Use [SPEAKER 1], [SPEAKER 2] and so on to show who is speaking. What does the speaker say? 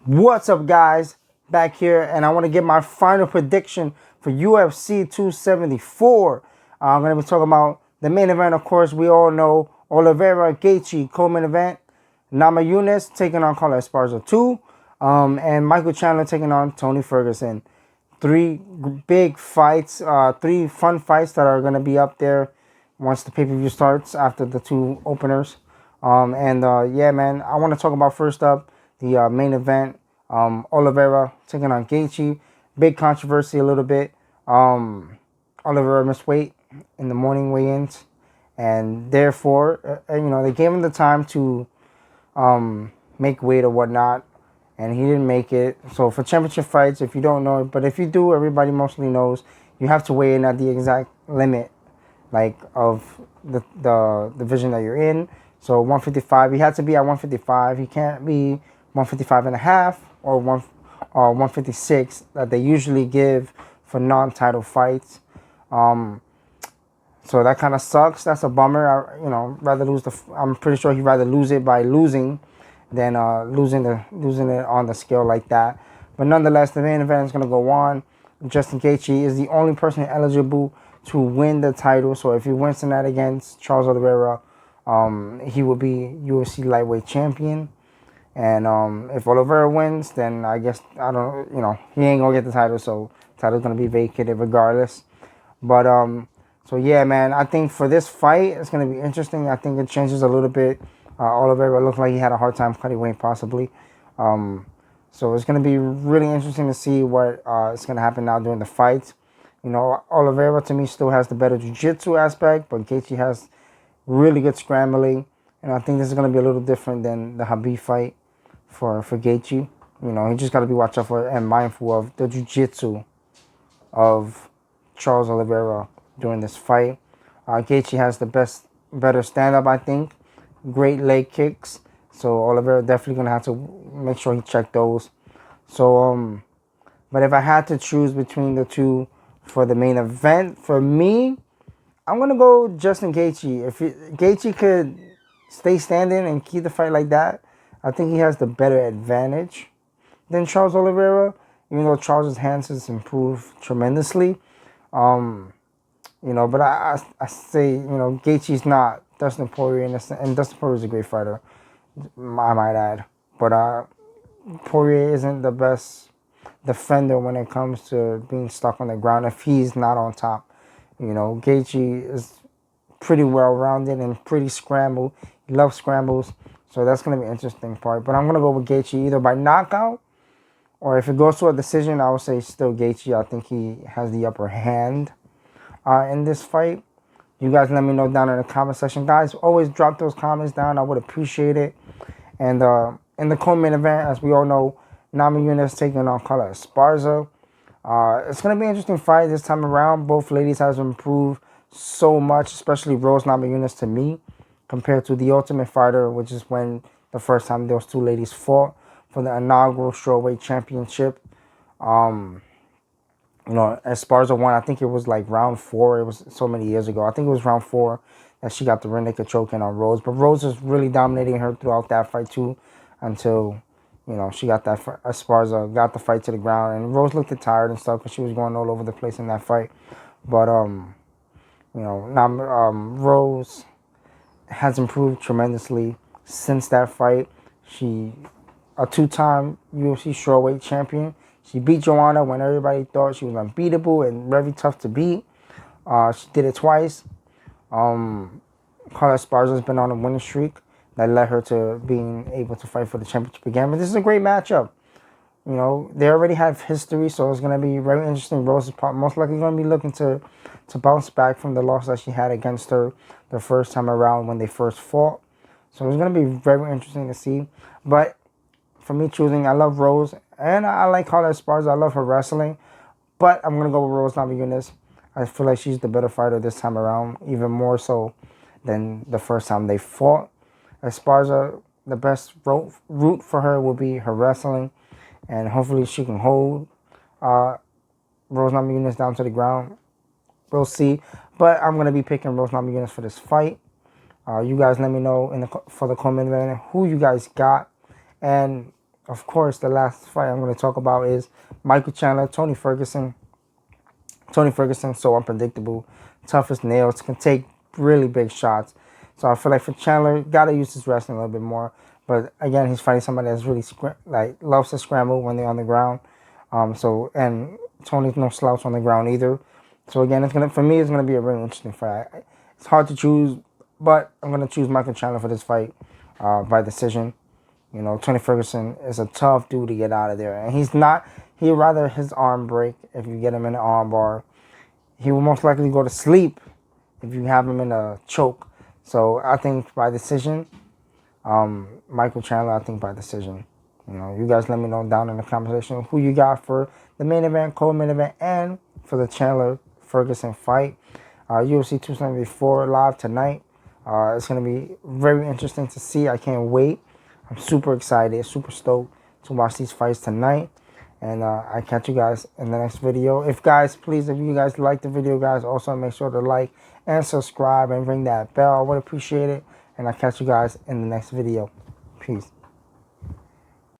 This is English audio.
[SPEAKER 1] What's up, guys? Back here, and I want to give my final prediction for UFC 274. I'm going to be talking about the main event. Of course, we all know Oliveira, Gaethje, co-main event. Namajunas taking on Carla Esparza 2, and Michael Chandler taking on Tony Ferguson. Three big fights, three fun fights that are going to be up there once the pay-per-view starts after the two openers. Yeah, man, I want to talk about first up the main event. Oliveira taking on Gaethje. Big controversy a little bit. Oliveira missed weight in the morning weigh-ins, and therefore, they gave him the time to make weight or whatnot, and he didn't make it. So for championship fights, if you don't know it, but if you do, everybody mostly knows, you have to weigh in at the exact limit, like of the division that you're in. So 155, he had to be at 155. He can't be 155 and a half or 156 that they usually give for non-title fights. So that kind of sucks. That's a bummer. Rather lose I'm pretty sure he'd rather lose it by losing than losing it on the scale like that. But nonetheless, the main event is gonna go on. Justin Gaethje is the only person eligible to win the title. So if he wins tonight against Charles Oliveira, he will be UFC lightweight champion. And if Oliveira wins, then I guess he ain't gonna get the title. So the title's gonna be vacated regardless. But so yeah, man, I think for this fight, it's going to be interesting. I think it changes a little bit. Oliveira looked like he had a hard time cutting weight, possibly. So it's going to be really interesting to see what is going to happen now during the fight. Oliveira, to me, still has the better jiu-jitsu aspect, but Gaethje has really good scrambling. And I think this is going to be a little different than the Khabib fight for Gaethje. He just got to be watch out for and mindful of the jiu-jitsu of Charles Oliveira during this fight. Gaethje has the better stand-up, I think. Great leg kicks. So Oliveira definitely going to have to make sure he check those. So, but if I had to choose between the two for the main event, for me, I'm going to go Justin Gaethje. If Gaethje could stay standing and keep the fight like that, I think he has the better advantage than Charles Oliveira, even though Charles' hands has improved tremendously. But I say, Gaethje's not Dustin Poirier, and Dustin Poirier is a great fighter, I might add. But Poirier isn't the best defender when it comes to being stuck on the ground if he's not on top. Gaethje is pretty well-rounded and pretty scrambled. He loves scrambles, so that's going to be an interesting part. But I'm going to go with Gaethje either by knockout, or if it goes to a decision, I would say still Gaethje. I think he has the upper hand in this fight. You guys let me know down in the comment section. Guys, always drop those comments down. I would appreciate it. And in the co-main event, as we all know, Namajunas taking on Carla Esparza. It's going to be an interesting fight this time around. Both ladies have improved so much, especially Rose Namajunas to me, compared to the Ultimate Fighter, which is when the first time those two ladies fought for the inaugural strawweight championship. Esparza won. I think it was like round 4. It was so many years ago. I think it was round 4 that she got the rear naked choke in on Rose. But Rose was really dominating her throughout that fight too, until she got that Esparza got the fight to the ground, and Rose looked tired and stuff because she was going all over the place in that fight. But now Rose has improved tremendously since that fight. She a 2-time UFC strawweight champion. She beat Joanna when everybody thought she was unbeatable and very tough to beat. She did it twice. Carla Esparza has been on a winning streak that led her to being able to fight for the championship again. But this is a great matchup. They already have history, so it's going to be very interesting. Rose is most likely going to be looking to bounce back from the loss that she had against her the first time around when they first fought. So it's going to be very interesting to see. But for me choosing, I love Rose, and I like Carla Esparza. I love her wrestling, but I'm going to go with Rose Namajunas. I feel like she's the better fighter this time around, even more so than the first time they fought. Esparza, the best route for her will be her wrestling, and hopefully she can hold Rose Namajunas down to the ground. We'll see, but I'm going to be picking Rose Namajunas for this fight. You guys let me know for the comment who you guys got. And of course, the last fight I'm going to talk about is Michael Chandler, Tony Ferguson. Tony Ferguson, so unpredictable, tough as nails, can take really big shots. So I feel like for Chandler, gotta use his wrestling a little bit more. But again, he's fighting somebody that's really loves to scramble when they're on the ground. And Tony's no slouch on the ground either. So again, for me, it's gonna be a really interesting fight. It's hard to choose, but I'm gonna choose Michael Chandler for this fight by decision. You know, Tony Ferguson is a tough dude to get out of there. And he'd rather his arm break if you get him in an arm bar. He will most likely go to sleep if you have him in a choke. So I think by decision, Michael Chandler, I think by decision. You know, you guys let me know down in the comment section who you got for the main event, co-main event, and for the Chandler-Ferguson fight. UFC 274 live tonight. It's going to be very interesting to see. I can't wait. I'm super excited, super stoked to watch these fights tonight. And I catch you guys in the next video. If you guys like the video, guys, also make sure to like and subscribe and ring that bell. I would appreciate it. And I'll catch you guys in the next video. Peace.